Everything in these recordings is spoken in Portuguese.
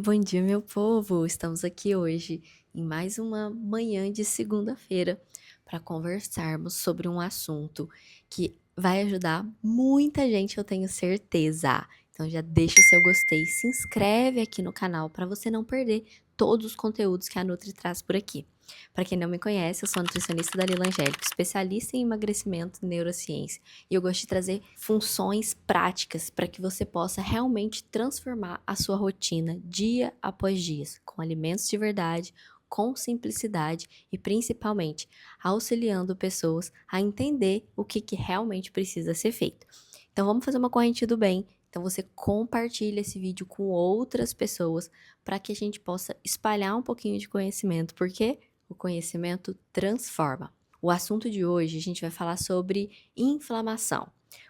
Bom dia, meu povo! Estamos aqui hoje em mais uma manhã de segunda-feira para conversarmos sobre um assunto que vai ajudar muita gente, eu tenho certeza. Então já deixa o seu gostei, se inscreve aqui no canal para você não perder todos os conteúdos que a Nutri traz por aqui. Para quem não me conhece, eu sou a nutricionista Dalila Angélico, especialista em emagrecimento e neurociência. E eu gosto de trazer funções práticas para que você possa realmente transformar a sua rotina dia após dia, com alimentos de verdade, com simplicidade e principalmente auxiliando pessoas a entender o que realmente precisa ser feito. Então vamos fazer uma corrente do bem. Então você compartilha esse vídeo com outras pessoas para que a gente possa espalhar um pouquinho de conhecimento, porque o conhecimento transforma. O assunto de hoje a gente vai falar sobre inflamação.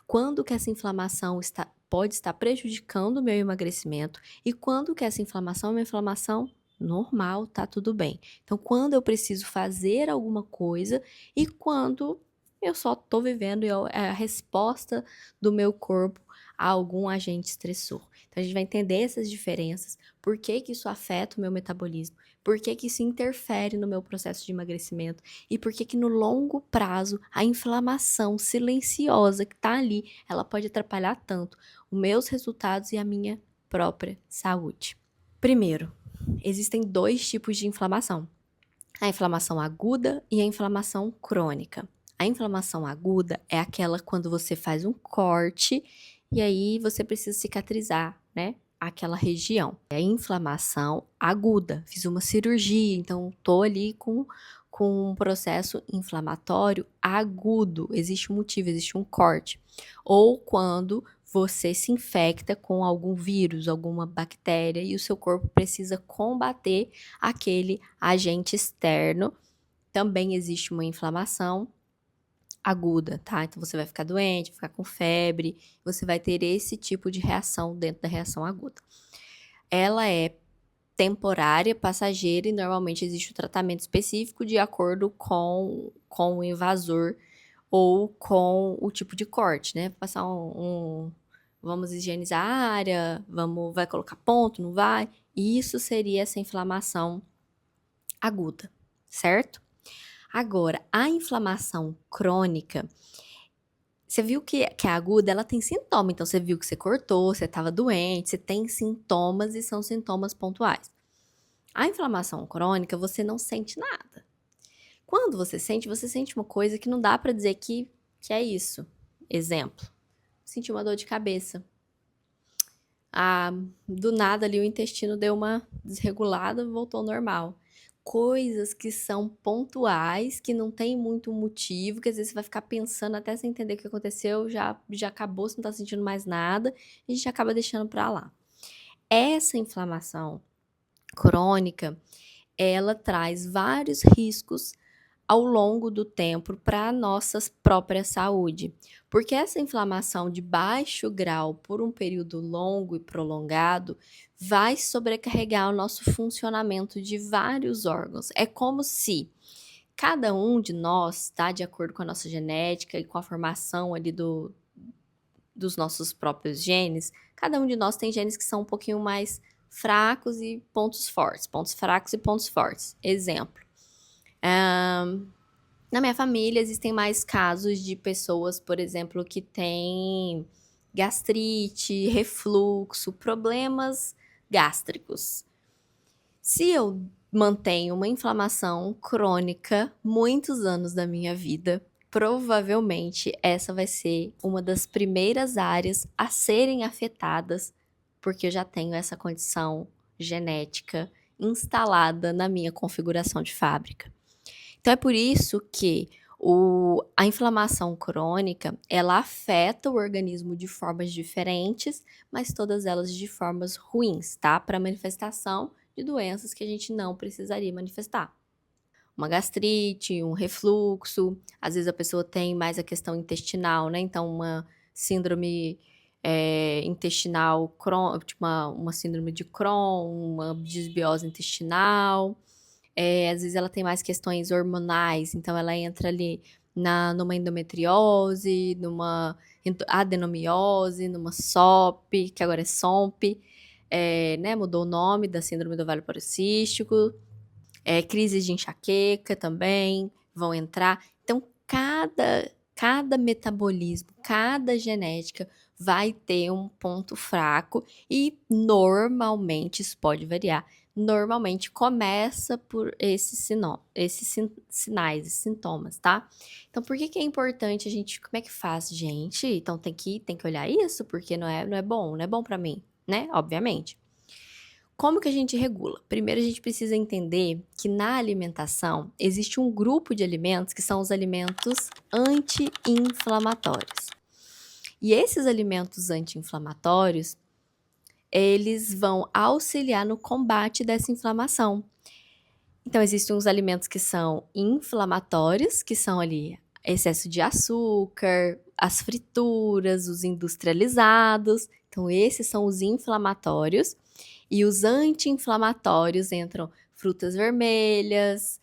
Quando que essa inflamação pode estar prejudicando o meu emagrecimento e quando que essa inflamação é uma inflamação normal, tá tudo bem. Então, quando eu preciso fazer alguma coisa e quando eu só tô vivendo e é a resposta do meu corpo a algum agente estressor. Então, a gente vai entender essas diferenças, por que que isso afeta o meu metabolismo, por que que isso interfere no meu processo de emagrecimento e por que que no longo prazo a inflamação silenciosa que tá ali, ela pode atrapalhar tanto os meus resultados e a minha própria saúde. Primeiro, existem dois tipos de inflamação: a inflamação aguda e a inflamação crônica. A inflamação aguda é aquela quando você faz um corte e aí você precisa cicatrizar, né, aquela região. É a inflamação aguda. Fiz uma cirurgia, então tô ali com um processo inflamatório agudo. Existe um motivo, existe um corte. Ou quando você se infecta com algum vírus, alguma bactéria e o seu corpo precisa combater aquele agente externo. Também existe uma inflamação aguda, tá? Então você vai ficar doente, vai ficar com febre, você vai ter esse tipo de reação dentro da reação aguda. Ela é temporária, passageira e normalmente existe um tratamento específico de acordo com o invasor ou com o tipo de corte, né? Passar vamos higienizar a área, vai colocar ponto, não vai? Isso seria essa inflamação aguda, certo? Agora, a inflamação crônica, você viu que a aguda, ela tem sintoma, então você viu que você cortou, você estava doente, você tem sintomas e são sintomas pontuais. A inflamação crônica, você não sente nada. Quando você sente uma coisa que não dá pra dizer que é isso. Exemplo, senti uma dor de cabeça. Ah, do nada ali o intestino deu uma desregulada, voltou ao normal. Coisas que são pontuais, que não tem muito motivo, que às vezes você vai ficar pensando até sem entender o que aconteceu, já acabou, você não tá sentindo mais nada, e a gente acaba deixando pra lá. Essa inflamação crônica, ela traz vários riscos ao longo do tempo para a nossa própria saúde. Porque essa inflamação de baixo grau por um período longo e prolongado vai sobrecarregar o nosso funcionamento de vários órgãos. É como se cada um de nós, tá, de acordo com a nossa genética e com a formação ali dos nossos próprios genes, cada um de nós tem genes que são um pouquinho mais fracos e pontos fortes, pontos fracos e pontos fortes. Exemplo, na minha família existem mais casos de pessoas, por exemplo, que têm gastrite, refluxo, problemas gástricos. Se eu mantenho uma inflamação crônica muitos anos da minha vida, provavelmente essa vai ser uma das primeiras áreas a serem afetadas, porque eu já tenho essa condição genética instalada na minha configuração de fábrica. Então é por isso que a inflamação crônica, ela afeta o organismo de formas diferentes, mas todas elas de formas ruins, tá? Para manifestação de doenças que a gente não precisaria manifestar. Uma gastrite, um refluxo, às vezes a pessoa tem mais a questão intestinal, né? Então, uma síndrome intestinal, tipo uma síndrome de Crohn, uma desbiose intestinal. Às vezes ela tem mais questões hormonais, então ela entra ali numa endometriose, numa adenomiose, numa SOP, que agora é SOMP. né, mudou o nome da síndrome do ovário policístico, crises de enxaqueca também vão entrar. Então, cada metabolismo, cada genética vai ter um ponto fraco e normalmente, isso pode variar, normalmente começa por esses sinais, esses sintomas, tá? Então, por que é importante a gente, como é que faz, gente? Então, tem que olhar isso, porque não é bom pra mim, né? Obviamente. Como que a gente regula? Primeiro, a gente precisa entender que na alimentação existe um grupo de alimentos que são os alimentos anti-inflamatórios. E esses alimentos anti-inflamatórios, eles vão auxiliar no combate dessa inflamação. Então, existem uns alimentos que são inflamatórios, que são ali excesso de açúcar, as frituras, os industrializados. Então, esses são os inflamatórios. E os anti-inflamatórios entram frutas vermelhas,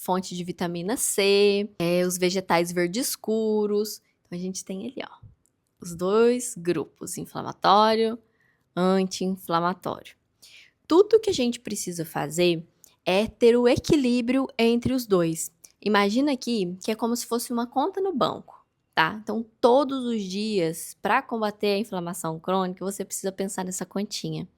fonte de vitamina C, os vegetais verdes escuros. Então, a gente tem ali, ó, os dois grupos, inflamatório, anti-inflamatório. Tudo que a gente precisa fazer é ter o equilíbrio entre os dois. Imagina aqui que é como se fosse uma conta no banco, tá? Então, todos os dias, para combater a inflamação crônica, você precisa pensar nessa continha.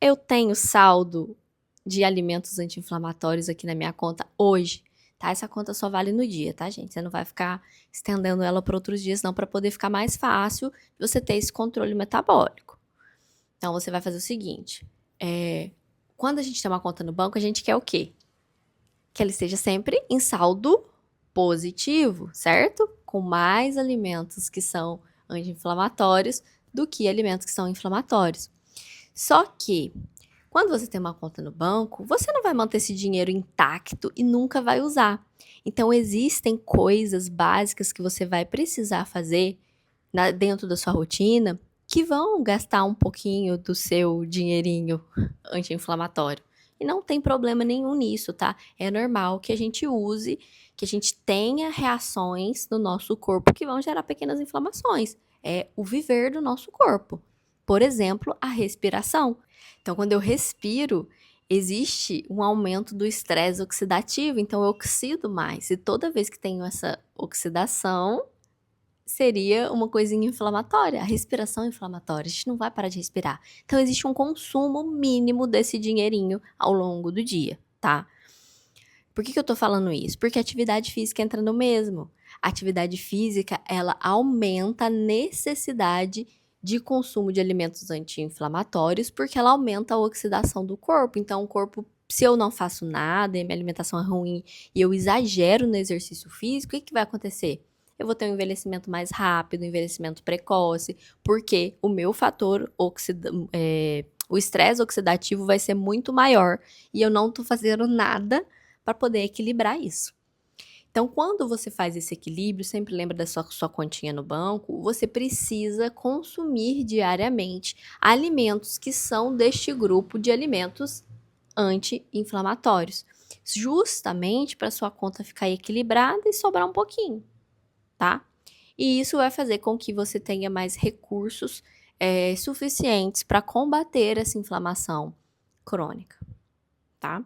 Eu tenho saldo de alimentos anti-inflamatórios aqui na minha conta hoje, tá? Essa conta só vale no dia, tá, gente? Você não vai ficar estendendo ela para outros dias, não, para poder ficar mais fácil você ter esse controle metabólico. Então, você vai fazer o seguinte, quando a gente tem uma conta no banco, a gente quer o quê? Que ela esteja sempre em saldo positivo, certo? Com mais alimentos que são anti-inflamatórios do que alimentos que são inflamatórios. Só que, quando você tem uma conta no banco, você não vai manter esse dinheiro intacto e nunca vai usar. Então, existem coisas básicas que você vai precisar fazer dentro da sua rotina que vão gastar um pouquinho do seu dinheirinho anti-inflamatório. E não tem problema nenhum nisso, tá? É normal que a gente use, que a gente tenha reações no nosso corpo que vão gerar pequenas inflamações. É o viver do nosso corpo. Por exemplo, a respiração. Então, quando eu respiro, existe um aumento do estresse oxidativo, então eu oxido mais. E toda vez que tenho essa oxidação, seria uma coisinha inflamatória. A respiração é inflamatória, a gente não vai parar de respirar. Então, existe um consumo mínimo desse dinheirinho ao longo do dia, tá? Por que eu tô falando isso? Porque a atividade física entra no mesmo. A atividade física, ela aumenta a necessidade de consumo de alimentos anti-inflamatórios, porque ela aumenta a oxidação do corpo. Então, o corpo, se eu não faço nada e minha alimentação é ruim e eu exagero no exercício físico, o que vai acontecer? Eu vou ter um envelhecimento mais rápido, um envelhecimento precoce, porque o meu fator o estresse oxidativo vai ser muito maior e eu não tô fazendo nada para poder equilibrar isso. Então, quando você faz esse equilíbrio, sempre lembra da sua continha no banco, você precisa consumir diariamente alimentos que são deste grupo de alimentos anti-inflamatórios, justamente para sua conta ficar equilibrada e sobrar um pouquinho, tá? E isso vai fazer com que você tenha mais recursos suficientes para combater essa inflamação crônica, tá?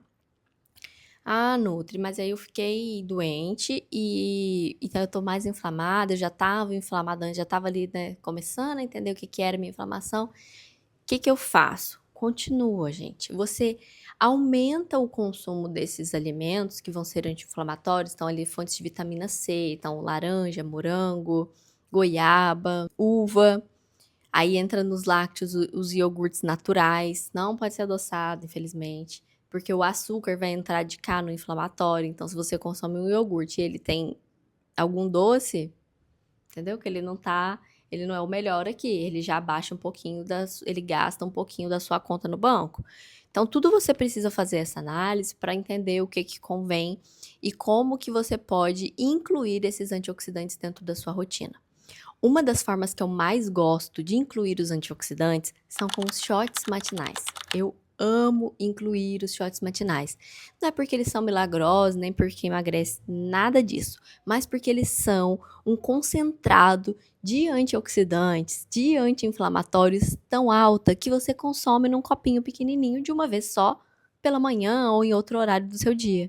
Ah, Nutri, mas aí eu fiquei doente e então eu tô mais inflamada, eu já tava inflamada antes, já tava ali, né, começando a entender o que era minha inflamação. O que eu faço? Continua, gente. Você aumenta o consumo desses alimentos que vão ser anti-inflamatórios, então ali fontes de vitamina C, então laranja, morango, goiaba, uva. Aí entra nos lácteos os iogurtes naturais, não pode ser adoçado, infelizmente, porque o açúcar vai entrar de cá no inflamatório. Então, se você consome um iogurte e ele tem algum doce, entendeu? Que ele não é o melhor aqui, ele já baixa um pouquinho, ele gasta um pouquinho da sua conta no banco. Então, tudo você precisa fazer essa análise para entender o que convém e como que você pode incluir esses antioxidantes dentro da sua rotina. Uma das formas que eu mais gosto de incluir os antioxidantes são com os shots matinais. Eu amo incluir os shots matinais. Não é porque eles são milagrosos, nem porque emagrece, nada disso, mas porque eles são um concentrado de antioxidantes, de anti-inflamatórios tão alta que você consome num copinho pequenininho de uma vez só, pela manhã ou em outro horário do seu dia.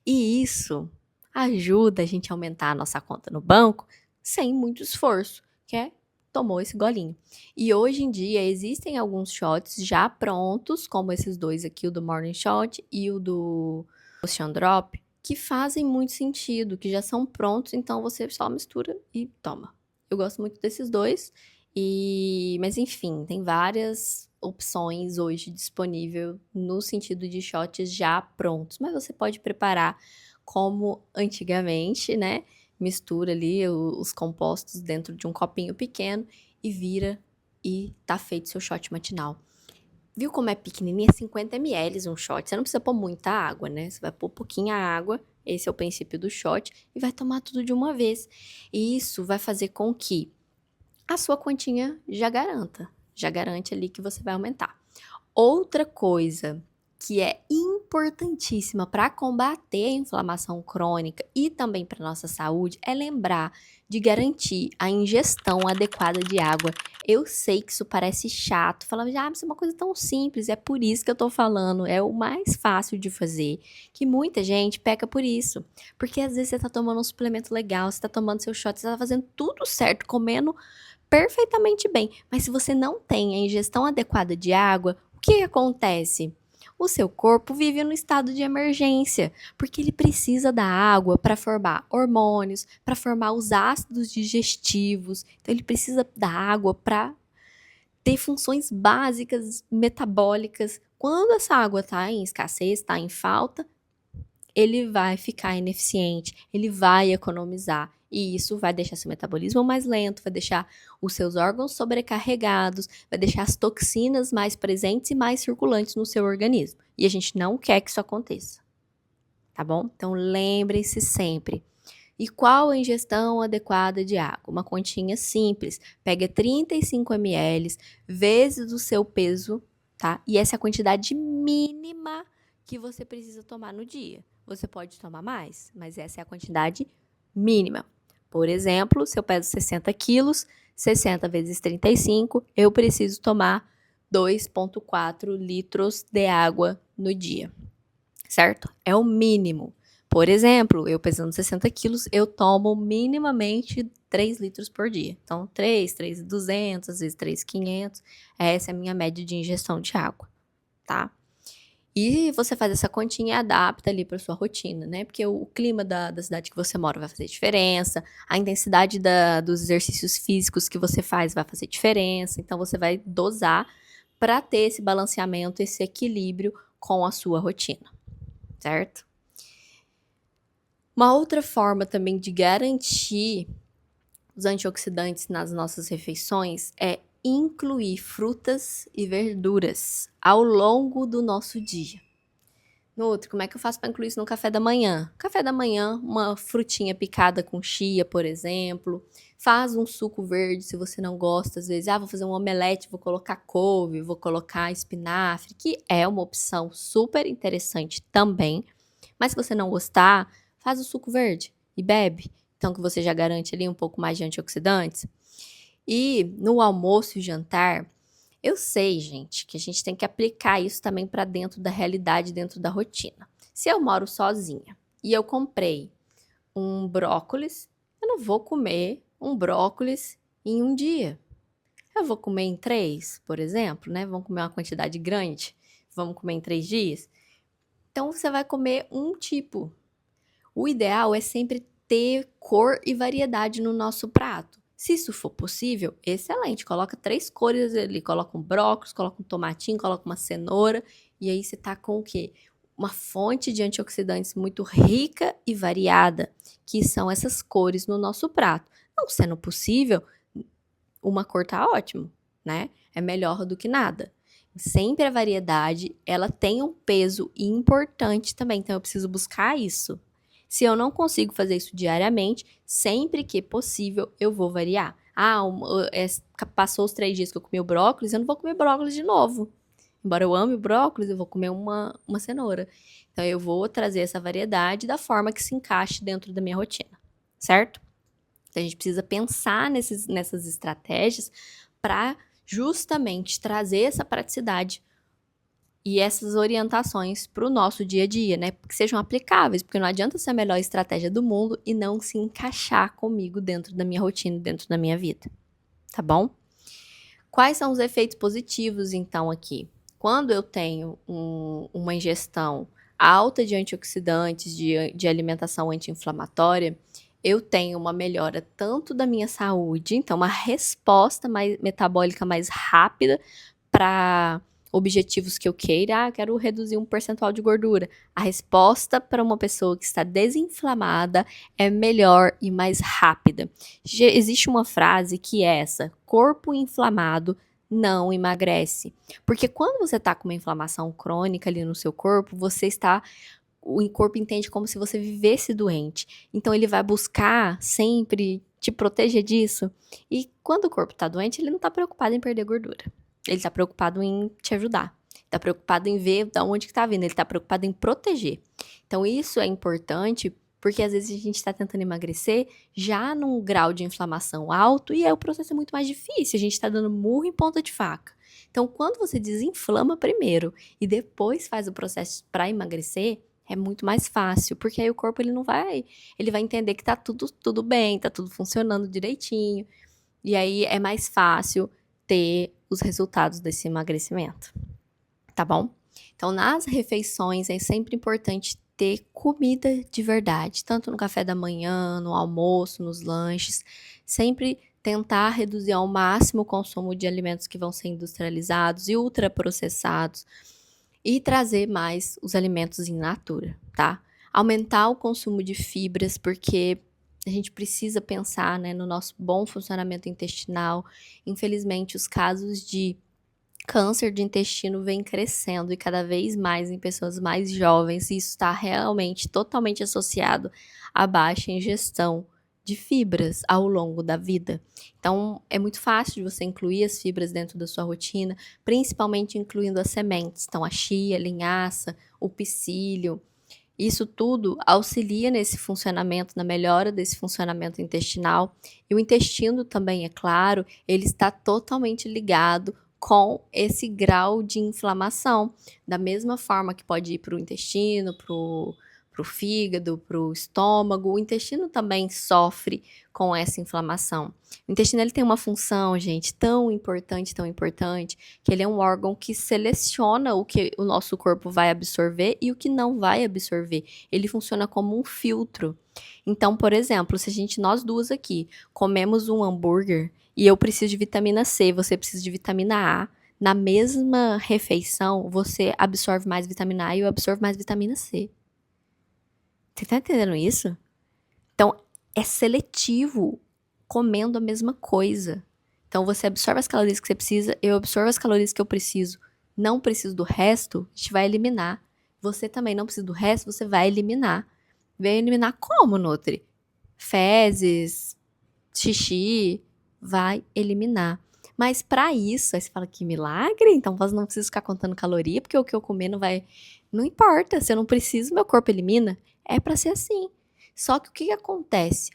E isso ajuda a gente a aumentar a nossa conta no banco sem muito esforço, que é tomou esse golinho. E hoje em dia existem alguns shots já prontos, como esses dois aqui, o do Morning Shot e o do Ocean Drop, que fazem muito sentido, que já são prontos, então você só mistura e toma. Eu gosto muito desses dois, mas enfim, tem várias opções hoje disponível no sentido de shots já prontos, mas você pode preparar como antigamente, né? Mistura ali os compostos dentro de um copinho pequeno e vira e tá feito seu shot matinal. Viu como é pequenininho? É 50 ml um shot. Você não precisa pôr muita água, né? Você vai pôr pouquinha água, esse é o princípio do shot, e vai tomar tudo de uma vez. E isso vai fazer com que a sua continha já garante ali que você vai aumentar. Outra coisa que é importantíssima para combater a inflamação crônica e também para nossa saúde é lembrar de garantir a ingestão adequada de água. Eu sei que isso parece chato, falando, isso é uma coisa tão simples, é por isso que eu tô falando, é o mais fácil de fazer, que muita gente peca por isso, porque às vezes você tá tomando um suplemento legal, você tá tomando seu shot, você tá fazendo tudo certo, comendo perfeitamente bem, mas se você não tem a ingestão adequada de água, o que acontece? O seu corpo vive no estado de emergência, porque ele precisa da água para formar hormônios, para formar os ácidos digestivos. Então, ele precisa da água para ter funções básicas metabólicas. Quando essa água está em escassez, está em falta, ele vai ficar ineficiente, ele vai economizar. E isso vai deixar seu metabolismo mais lento, vai deixar os seus órgãos sobrecarregados, vai deixar as toxinas mais presentes e mais circulantes no seu organismo. E a gente não quer que isso aconteça, tá bom? Então lembrem-se sempre. E qual a ingestão adequada de água? Uma continha simples. Pega 35 ml vezes o seu peso, tá? E essa é a quantidade mínima que você precisa tomar no dia. Você pode tomar mais, mas essa é a quantidade mínima. Por exemplo, se eu peso 60 quilos, 60 vezes 35, eu preciso tomar 2,4 litros de água no dia, certo? É o mínimo. Por exemplo, eu pesando 60 quilos, eu tomo minimamente 3 litros por dia. Então, 3,200, às vezes 3,500. Essa é a minha média de ingestão de água, tá? E você faz essa continha e adapta ali para sua rotina, né? Porque o clima da cidade que você mora vai fazer diferença, a intensidade dos exercícios físicos que você faz vai fazer diferença. Então, você vai dosar para ter esse balanceamento, esse equilíbrio com a sua rotina, certo? Uma outra forma também de garantir os antioxidantes nas nossas refeições é incluir frutas e verduras ao longo do nosso dia. No outro, como é que eu faço para incluir isso no café da manhã? Café da manhã, uma frutinha picada com chia, por exemplo. Faz um suco verde se você não gosta. Às vezes, vou fazer um omelete, vou colocar couve, vou colocar espinafre, que é uma opção super interessante também. Mas se você não gostar, faz o suco verde e bebe. Então, que você já garante ali um pouco mais de antioxidantes. E no almoço e jantar, eu sei, gente, que a gente tem que aplicar isso também para dentro da realidade, dentro da rotina. Se eu moro sozinha e eu comprei um brócolis, eu não vou comer um brócolis em um dia. Eu vou comer em 3, por exemplo, né? Vamos comer uma quantidade grande, vamos comer em 3 dias. Então, você vai comer um tipo. O ideal é sempre ter cor e variedade no nosso prato. Se isso for possível, excelente. Coloca 3 cores ali. Coloca um brócolis, coloca um tomatinho, coloca uma cenoura. E aí você tá com o quê? Uma fonte de antioxidantes muito rica e variada, que são essas cores no nosso prato. Não sendo possível, uma cor tá ótimo, né? É melhor do que nada. Sempre a variedade, ela tem um peso importante também, então eu preciso buscar isso. Se eu não consigo fazer isso diariamente, sempre que possível, eu vou variar. Passou os 3 dias que eu comi o brócolis, eu não vou comer brócolis de novo. Embora eu ame brócolis, eu vou comer uma cenoura. Então, eu vou trazer essa variedade da forma que se encaixe dentro da minha rotina, certo? Então, a gente precisa pensar nessas estratégias para justamente trazer essa praticidade e essas orientações para o nosso dia a dia, né? Que sejam aplicáveis, porque não adianta ser a melhor estratégia do mundo e não se encaixar comigo dentro da minha rotina, dentro da minha vida, tá bom? Quais são os efeitos positivos, então, aqui? Quando eu tenho uma ingestão alta de antioxidantes, de alimentação anti-inflamatória, eu tenho uma melhora tanto da minha saúde, então uma resposta metabólica mais rápida para objetivos que eu queira. Eu quero reduzir um percentual de gordura. A resposta para uma pessoa que está desinflamada é melhor e mais rápida. Existe uma frase que é essa: corpo inflamado não emagrece. Porque quando você está com uma inflamação crônica ali no seu corpo, o corpo entende como se você vivesse doente. Então ele vai buscar sempre te proteger disso. E quando o corpo está doente, ele não está preocupado em perder gordura. Ele está preocupado em te ajudar. Está preocupado em ver de onde que está vindo. Ele está preocupado em proteger. Então isso é importante porque às vezes a gente está tentando emagrecer já num grau de inflamação alto e aí o processo é muito mais difícil. A gente está dando murro em ponta de faca. Então quando você desinflama primeiro e depois faz o processo para emagrecer, é muito mais fácil, porque aí o corpo ele vai entender que tá tudo bem, tá tudo funcionando direitinho. E aí é mais fácil ter os resultados desse emagrecimento, tá bom? Então, nas refeições é sempre importante ter comida de verdade, tanto no café da manhã, no almoço, nos lanches, sempre tentar reduzir ao máximo o consumo de alimentos que vão ser industrializados e ultraprocessados e trazer mais os alimentos in natura, tá? Aumentar o consumo de fibras, porque a gente precisa pensar, né, no nosso bom funcionamento intestinal. Infelizmente, os casos de câncer de intestino vêm crescendo e cada vez mais em pessoas mais jovens, e isso está realmente totalmente associado à baixa ingestão de fibras ao longo da vida. Então, é muito fácil de você incluir as fibras dentro da sua rotina, principalmente incluindo as sementes. Então, a chia, a linhaça, o psyllium, isso tudo auxilia nesse funcionamento, na melhora desse funcionamento intestinal. E o intestino também, é claro, ele está totalmente ligado com esse grau de inflamação. Da mesma forma que pode ir para o intestino, para o fígado, para o estômago, o intestino também sofre com essa inflamação. O intestino ele tem uma função, gente, tão importante, que ele é um órgão que seleciona o que o nosso corpo vai absorver e o que não vai absorver. Ele funciona como um filtro. Então, por exemplo, se nós duas aqui comemos um hambúrguer e eu preciso de vitamina C, você precisa de vitamina A, na mesma refeição, você absorve mais vitamina A e eu absorvo mais vitamina C. Você tá entendendo isso? Então, é seletivo comendo a mesma coisa. Então, você absorve as calorias que você precisa, eu absorvo as calorias que eu preciso. Não preciso do resto, a gente vai eliminar. Você também não precisa do resto, você vai eliminar. Vai eliminar como, Nutri? Fezes, xixi, vai eliminar. Mas para isso, aí você fala que milagre, então você não precisa ficar contando caloria, porque o que eu comer não vai. Não importa, se eu não preciso, meu corpo elimina. É para ser assim. Só que o que acontece?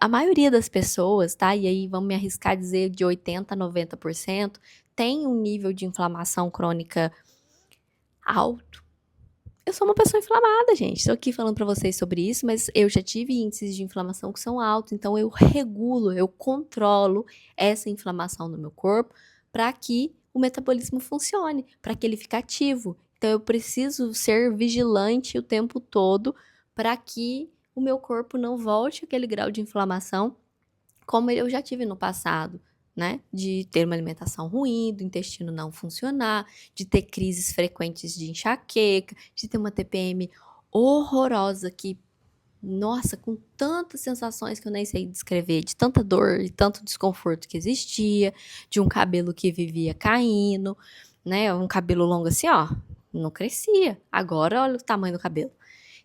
A maioria das pessoas, tá? E aí vamos me arriscar a dizer de 80% a 90%, tem um nível de inflamação crônica alto. Eu sou uma pessoa inflamada, gente. Estou aqui falando para vocês sobre isso, mas eu já tive índices de inflamação que são altos, então eu regulo, eu controlo essa inflamação no meu corpo para que o metabolismo funcione, para que ele fique ativo. Então eu preciso ser vigilante o tempo todo para que o meu corpo não volte àquele grau de inflamação como eu já tive no passado, né? De ter uma alimentação ruim, do intestino não funcionar, de ter crises frequentes de enxaqueca, de ter uma TPM horrorosa que, nossa, com tantas sensações que eu nem sei descrever, de tanta dor e tanto desconforto que existia, de um cabelo que vivia caindo, né? Um cabelo longo assim, ó, não crescia. Agora olha o tamanho do cabelo.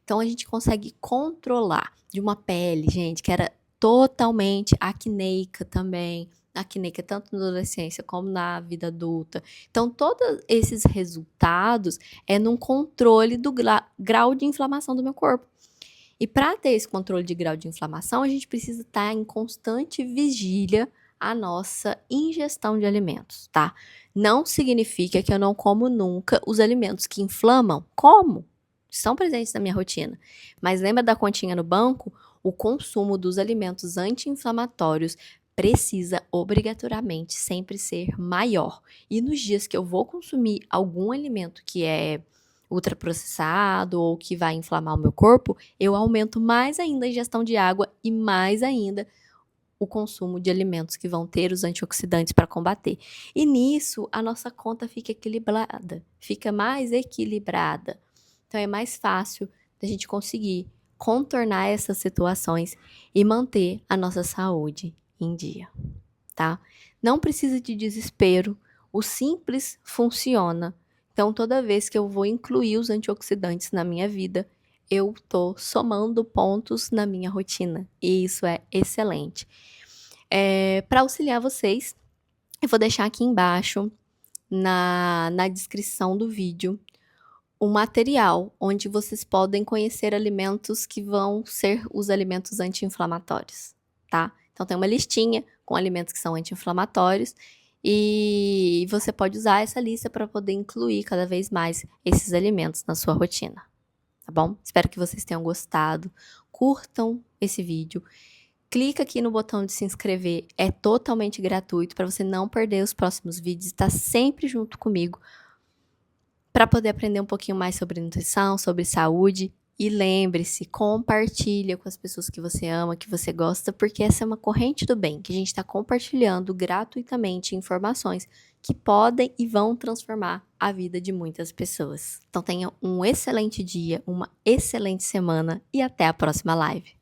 Então a gente consegue controlar de uma pele, gente, que era totalmente acneica também, acne, que é tanto na adolescência como na vida adulta. Então, todos esses resultados é num controle do grau de inflamação do meu corpo. E para ter esse controle de grau de inflamação, a gente precisa estar em constante vigília à nossa ingestão de alimentos, tá? Não significa que eu não como nunca os alimentos que inflamam. Como? Estão presentes na minha rotina. Mas lembra da continha no banco? O consumo dos alimentos anti-inflamatórios precisa obrigatoriamente sempre ser maior. E nos dias que eu vou consumir algum alimento que é ultraprocessado ou que vai inflamar o meu corpo, eu aumento mais ainda a ingestão de água e mais ainda o consumo de alimentos que vão ter os antioxidantes para combater. E nisso, a nossa conta fica equilibrada, fica mais equilibrada. Então, é mais fácil da gente conseguir contornar essas situações e manter a nossa saúde em dia, tá? Não precisa de desespero, o simples funciona. Então, toda vez que eu vou incluir os antioxidantes na minha vida, eu tô somando pontos na minha rotina. E isso é excelente. Para auxiliar vocês, eu vou deixar aqui embaixo, na descrição do vídeo, um material onde vocês podem conhecer alimentos que vão ser os alimentos anti-inflamatórios, tá? Então, tem uma listinha com alimentos que são anti-inflamatórios e você pode usar essa lista para poder incluir cada vez mais esses alimentos na sua rotina, tá bom? Espero que vocês tenham gostado. Curtam esse vídeo. Clica aqui no botão de se inscrever, é totalmente gratuito para você não perder os próximos vídeos e estar sempre junto comigo para poder aprender um pouquinho mais sobre nutrição, sobre saúde. E lembre-se, compartilha com as pessoas que você ama, que você gosta, porque essa é uma corrente do bem, que a gente está compartilhando gratuitamente informações que podem e vão transformar a vida de muitas pessoas. Então tenha um excelente dia, uma excelente semana e até a próxima live.